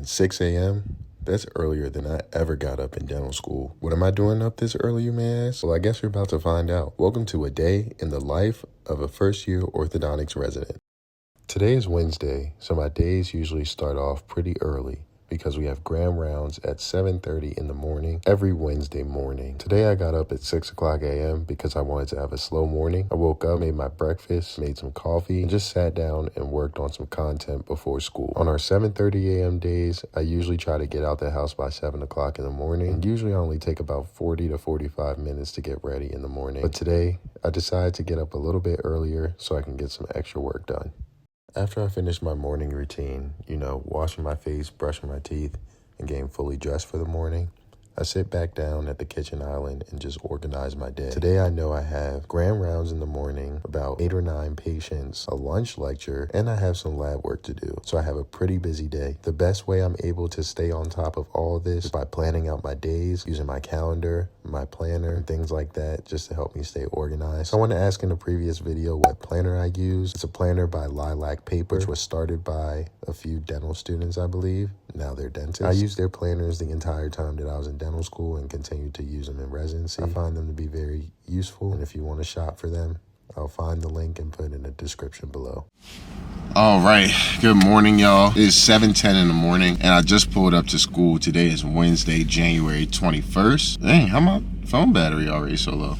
Man, 6 a.m.? That's earlier than I ever got up in dental school. What am I doing up this early, you may ask? Well, I guess you're about to find out. Welcome to a day in the life of a first-year orthodontics resident. Today is Wednesday, so my days usually start off pretty early because we have grand rounds at 7:30 in the morning every Wednesday morning. Today I got up at 6 o'clock a.m. because I wanted to have a slow morning. I woke up, made my breakfast, made some coffee, and just sat down and worked on some content before school. On our 7:30 a.m. days, I usually try to get out the house by 7 o'clock in the morning, and usually I only take about 40 to 45 minutes to get ready in the morning. But today, I decided to get up a little bit earlier so I can get some extra work done. After I finish my morning routine, washing my face, brushing my teeth, and getting fully dressed for the morning, I sit back down at the kitchen island and just organize my day. Today I know I have grand rounds in the morning, about 8 or 9 patients, a lunch lecture, and I have some lab work to do. So I have a pretty busy day. The best way I'm able to stay on top of all of this is by planning out my days, using my calendar, my planner, and things like that just to help me stay organized. So I want to ask in the previous video what planner I use. It's a planner by Lilac Paper, which was started by a few dental students, I believe. Now they're dentists. I used their planners the entire time that I was in dental school and continue to use them in residency. I find them to be very useful, and if you want to shop for them, I'll find the link and put it in the description below. All right, good morning, y'all. It's 7:10 in the morning, and I just pulled up to school. Today is Wednesday, January 21st. Dang, how my phone battery already so low?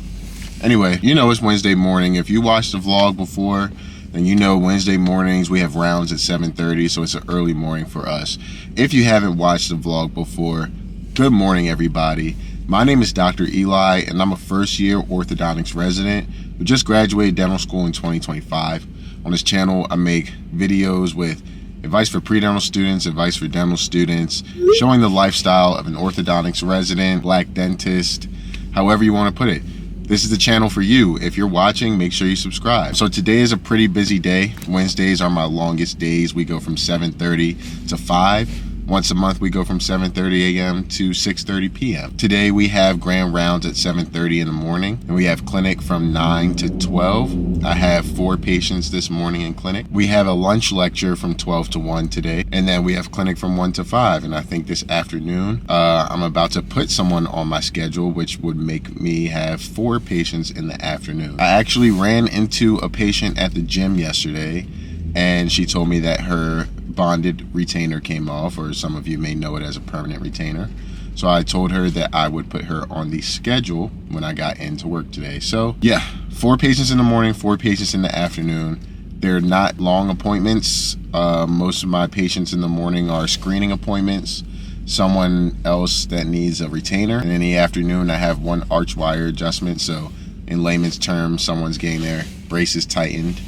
Anyway, it's Wednesday morning. If you watched the vlog before, then Wednesday mornings we have rounds at 7:30, so it's an early morning for us. If you haven't watched the vlog before, good morning, everybody. My name is Dr. Eli, and I'm a first-year orthodontics resident who just graduated dental school in 2025. On this channel, I make videos with advice for pre-dental students, advice for dental students, showing the lifestyle of an orthodontics resident, black dentist, however you want to put it. This is the channel for you. If you're watching, make sure you subscribe. So today is a pretty busy day. Wednesdays are my longest days. We go from 7:30 to 5. Once a month, we go from 7:30 a.m. to 6:30 p.m. Today, we have grand rounds at 7:30 in the morning, and we have clinic from 9 to 12. I have 4 patients this morning in clinic. We have a lunch lecture from 12 to 1 today, and then we have clinic from 1 to 5. And I think this afternoon, I'm about to put someone on my schedule, which would make me have 4 patients in the afternoon. I actually ran into a patient at the gym yesterday, and she told me that her bonded retainer came off, or some of you may know it as a permanent retainer. So I told her that I would put her on the schedule when I got into work today. So yeah, 4 patients in the morning, 4 patients in the afternoon. They're not long appointments. Most of my patients in the morning are screening appointments, someone else that needs a retainer, and in the afternoon I have 1 arch wire adjustment. So in layman's terms, someone's getting their braces tightened.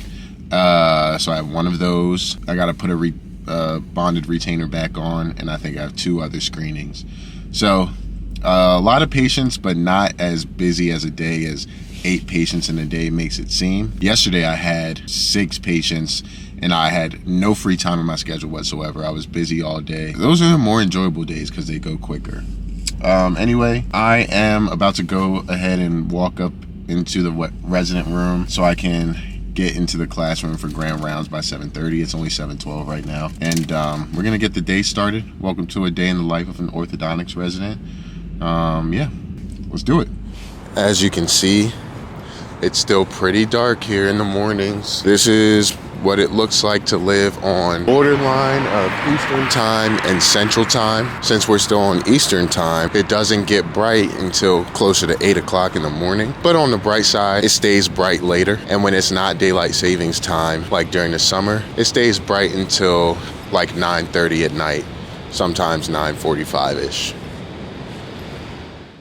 So I have 1 of those. I got to put a bonded retainer back on, and I think I have 2 other screenings. So a lot of patients, but not as busy as a day as 8 patients in a day makes it seem. Yesterday I had 6 patients, and I had no free time in my schedule whatsoever. I was busy all day. Those are the more enjoyable days because they go quicker. Anyway, I am about to go ahead and walk up into the resident room so I can get into the classroom for grand rounds by 7:30. It's only 7:12 right now, and we're gonna get the day started. Welcome to a day in the life of an orthodontics resident. Yeah, let's do it. As you can see, it's still pretty dark here in the mornings. This is what it looks like to live on borderline of Eastern time and Central time. Since we're still on Eastern time, it doesn't get bright until closer to 8 o'clock in the morning. But on the bright side, it stays bright later. And when it's not daylight savings time, like during the summer, it stays bright until like 9:30 at night, sometimes 9:45-ish.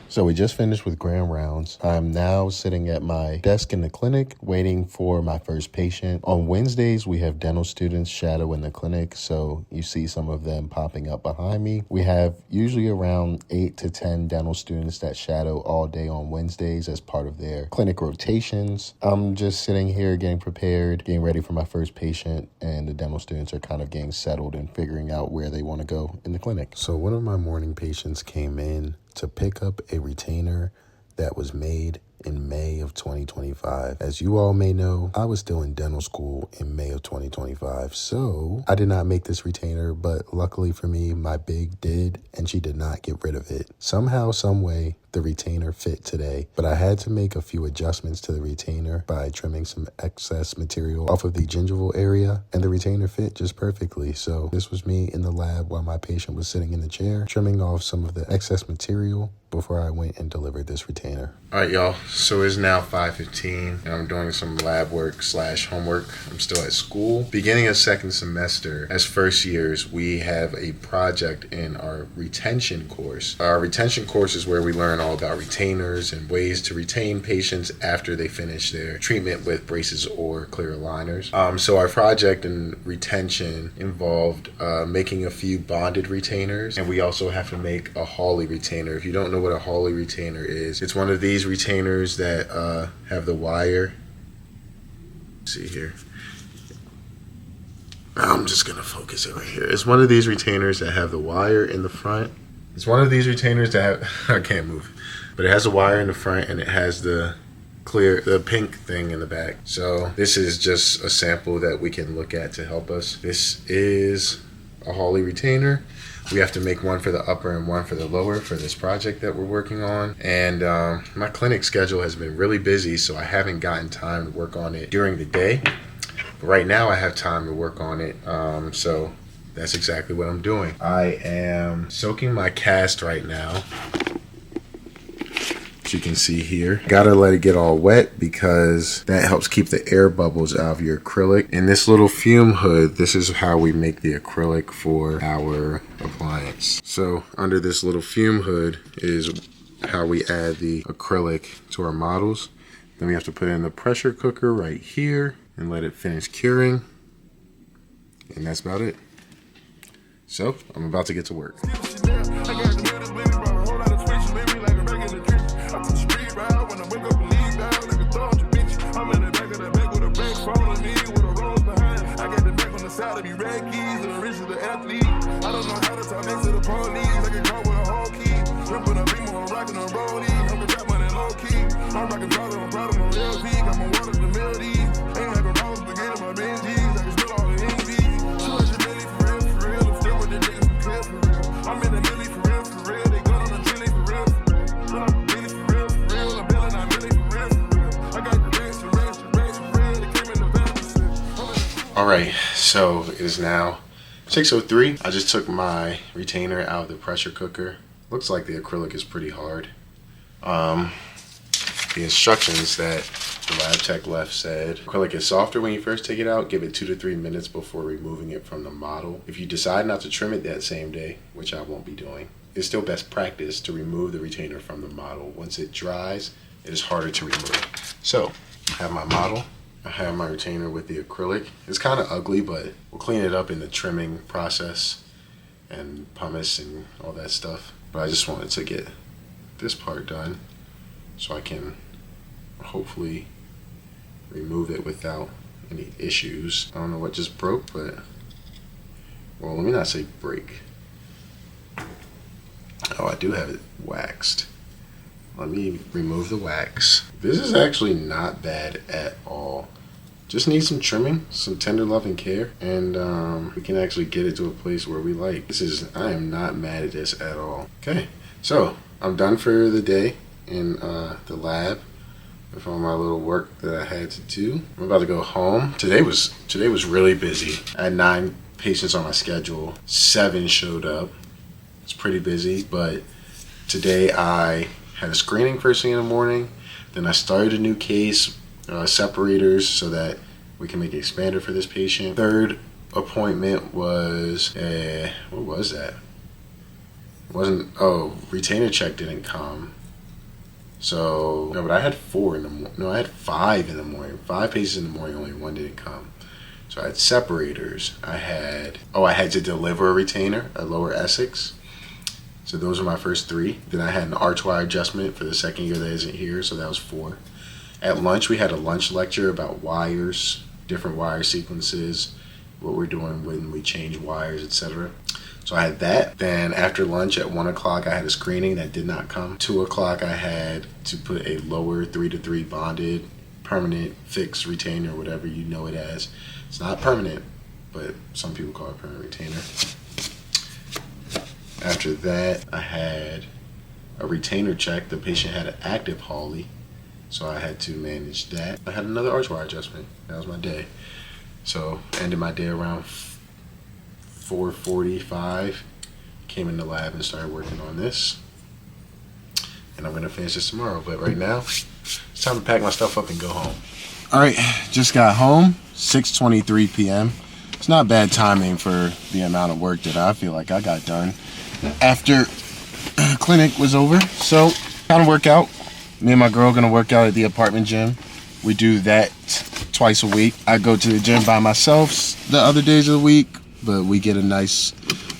So we just finished with grand rounds. I'm now sitting at my desk in the clinic waiting for my first patient. On Wednesdays, we have dental students shadow in the clinic, so you see some of them popping up behind me. We have usually around 8 to 10 dental students that shadow all day on Wednesdays as part of their clinic rotations. I'm just sitting here getting prepared, getting ready for my first patient, and the dental students are kind of getting settled and figuring out where they want to go in the clinic. So one of my morning patients came in to pick up a retainer that was made in May of 2025. As you all may know, I was still in dental school in May of 2025, so I did not make this retainer, but luckily for me, my big did, and she did not get rid of it. Somehow, some way, the retainer fit today, but I had to make a few adjustments to the retainer by trimming some excess material off of the gingival area, and the retainer fit just perfectly. So this was me in the lab while my patient was sitting in the chair, trimming off some of the excess material before I went and delivered this retainer. All right, y'all. So it's now 5:15, and I'm doing some lab work / homework. I'm still at school. Beginning of second semester, as first years, we have a project in our retention course. Our retention course is where we learn all about retainers and ways to retain patients after they finish their treatment with braces or clear aligners. So our project in retention involved making a few bonded retainers, and we also have to make a Hawley retainer. If you don't know what a Hawley retainer is, it's one of these retainers that have the wire. Let's see here. I'm just gonna focus it right here. It's one of these retainers that have the wire in the front. It's one of these retainers that have, I can't move, but it has a wire in the front and it has the pink thing in the back. So this is just a sample that we can look at to help us. This is a Hawley retainer. We have to make one for the upper and one for the lower for this project that we're working on. And my clinic schedule has been really busy, so I haven't gotten time to work on it during the day. But right now I have time to work on it. So that's exactly what I'm doing. I am soaking my cast right now. As you can see here, gotta let it get all wet because that helps keep the air bubbles out of your acrylic. In this little fume hood, this is how we make the acrylic for our appliance. So under this little fume hood is how we add the acrylic to our models. Then we have to put it in the pressure cooker right here and let it finish curing. And that's about it. So I'm about to get to work. All right, so it is now 6:03. I just took my retainer out of the pressure cooker. Looks like the acrylic is pretty hard. The instructions that the lab tech left said acrylic is softer when you first take it out. Give it 2 to 3 minutes before removing it from the model. If you decide not to trim it that same day, which I won't be doing, it's still best practice to remove the retainer from the model. Once it dries, it is harder to remove. So I have my model. I have my retainer with the acrylic. It's kind of ugly, but we'll clean it up in the trimming process and pumice and all that stuff. But I just wanted to get this part done so I can hopefully remove it without any issues. I don't know what just broke, but, well, let me not say break. Oh, I do have it waxed. Let me remove the wax. This is actually not bad at all. Just need some trimming, some tender love and care, and we can actually get it to a place where we like. I am not mad at this at all. Okay, so I'm done for the day in the lab with all my little work that I had to do. I'm about to go home. Today was really busy. I had 9 patients on my schedule. 7 showed up. It's pretty busy, but today I had a screening first thing in the morning. Then I started a new case, separators, so that we can make an expander for this patient. Third appointment was, what was that? It wasn't, retainer check didn't come. So, no, but I had 4 in the morning. No, I had 5 in the morning. 5 patients in the morning, only 1 didn't come. So I had separators. I had to deliver a retainer, a lower Essex. So those are my first 3. Then I had an archwire adjustment for the second year that isn't here, so that was 4. At lunch, we had a lunch lecture about wires, different wire sequences, what we're doing when we change wires, etc. So So I had that. Then after lunch at 1 o'clock, I had a screening that did not come. 2 o'clock, I had to put a lower 3-to-3 bonded permanent fixed retainer, whatever you know it as. It's not permanent, but some people call it permanent retainer. After that, I had a retainer check. The patient had an active Hawley, so I had to manage that. I had another arch wire adjustment. That was my day. So ended my day around 4:45. Came in the lab and started working on this. And I'm gonna finish this tomorrow. But right now, it's time to pack my stuff up and go home. All right, just got home, 6:23 p.m. It's not bad timing for the amount of work that I feel like I got done after clinic was over. So, kind of work out. Me and my girl gonna work out at the apartment gym. We do that twice a week. I go to the gym by myself the other days of the week, but we get a nice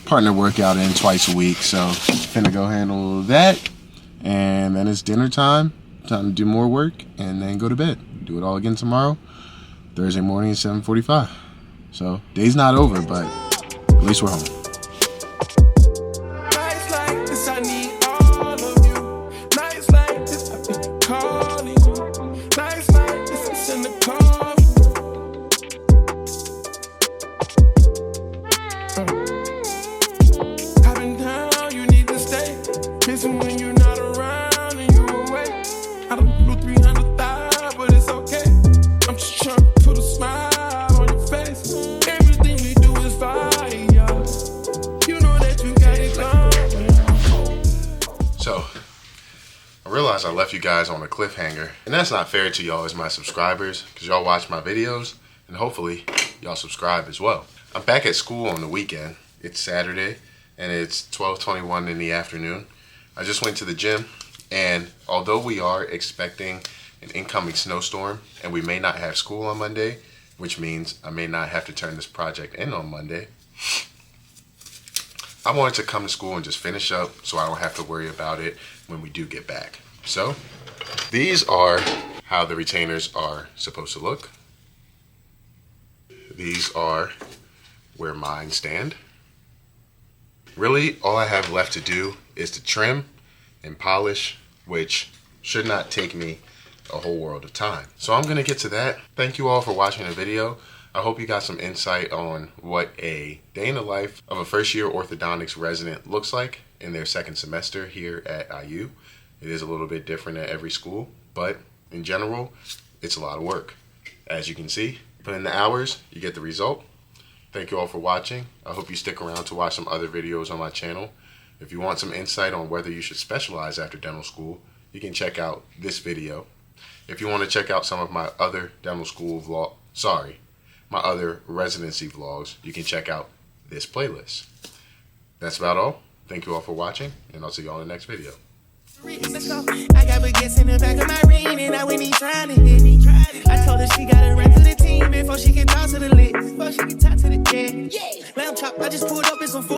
partner workout in twice a week. So, finna go handle that. And then it's dinner time. Time to do more work and then go to bed. Do it all again tomorrow, Thursday morning at 7:45. So, day's not over, but at least we're home. So, I realized I left you guys on a cliffhanger, and that's not fair to y'all as my subscribers, because y'all watch my videos, and hopefully y'all subscribe as well. I'm back at school on the weekend. It's Saturday, and it's 12:21 in the afternoon. I just went to the gym, and although we are expecting an incoming snowstorm, and we may not have school on Monday, which means I may not have to turn this project in on Monday, I wanted to come to school and just finish up so I don't have to worry about it when we do get back. So, these are how the retainers are supposed to look. These are where mine stand. Really, all I have left to do is to trim and polish, which should not take me a whole world of time. So I'm gonna get to that. Thank you all for watching the video. I hope you got some insight on what a day in the life of a first-year orthodontics resident looks like in their second semester here at IU. It is a little bit different at every school, but in general, it's a lot of work. As you can see, put in the hours, you get the result. Thank you all for watching. I hope you stick around to watch some other videos on my channel. If you want some insight on whether you should specialize after dental school, you can check out this video. If you want to check out some of my other dental school my other residency vlogs, you can check out this playlist. That's about all. Thank you all for watching, and I'll see you all in the next video. I got baguettes in the back of my ring, and I when he trying to hit me. I told her she gotta run to the team before she can talk to the lit. Before she can talk to the jet. Lamb chop, I just pulled up in some food.